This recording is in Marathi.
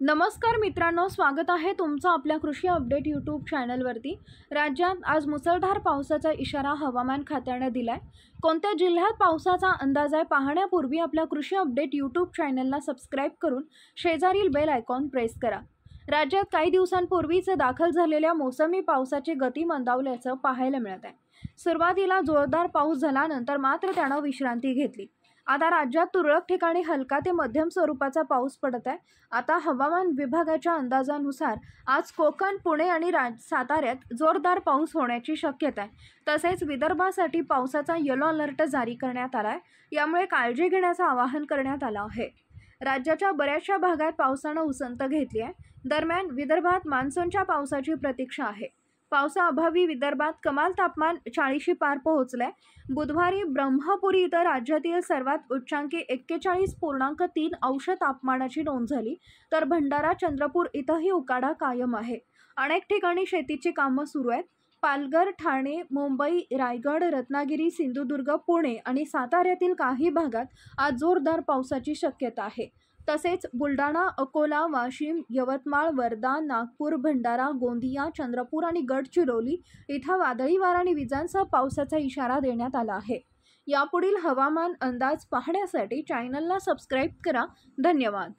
नमस्कार मित्रांनो, स्वागत आहे तुमचं आपल्या कृषी अपडेट यूट्यूब चॅनलवरती। राज्यात आज मुसळधार पावसाचा इशारा हवामान खात्याने दिलाय। कोणत्या जिल्ह्यात पावसाचा अंदाज आहे पाहण्यापूर्वी आपल्या कृषी अपडेट यूट्यूब चॅनलला सबस्क्राइब करून शेजारील बेल आयकॉन प्रेस करा। राज्यात काही दिवसांपूर्वीच दाखल झालेल्या मोसमी पावसाची गती मंदावल्याचं पाहायला मिळत आहे। सुरुवातीला जोरदार पाऊस झाला, नंतर मात्र त्यानं विश्रांती घेतली। आता राज्यात तुरळक ठिकाणी हलका ते मध्यम स्वरूपाचा पाऊस पडत आहे। आता हवामान विभागाच्या अंदाजानुसार आज कोकण, पुणे आणि साताऱ्यात जोरदार पाऊस होण्याची शक्यता आहे। तसेच विदर्भासाठी पावसाचा येलो अलर्ट जारी करण्यात आला आहे। यामुळे काळजी घेण्याचं आवाहन करण्यात आलं आहे। राज्याच्या बऱ्याचशा भागात पावसानं उसंत घेतली आहे। दरम्यान विदर्भात मान्सूनच्या पावसाची प्रतीक्षा आहे। पावसाअभावी विदर्भात कमाल तापमान 40शी पार पोहोचले। बुधवारी ब्रह्मपुरी इथं राज्यातील सर्वात उच्चांकी 41.3 अंश तापमानाची नोंद झाली, तर भंडारा, चंद्रपूर इथंही उकाडा कायम आहे। अनेक ठिकाणी शेतीची कामं सुरू आहेत। पालघर, ठाणे, मुंबई, रायगड, रत्नागिरी, सिंधुदुर्ग, पुणे आणि साताऱ्यातील काही भागात आज जोरदार पावसाची शक्यता आहे। तसेच बुलढाणा, अकोला, वाशिम, यवतमाळ, वर्धा, नागपूर, भंडारा, गोंदिया, चंद्रपूर आणि गडचिरोली इथं वादळी वारा आणि विजांसह पावसाचा इशारा देण्यात आला आहे। यापुढील हवामान अंदाज पाहण्यासाठी चॅनलला सबस्क्राइब करा। धन्यवाद।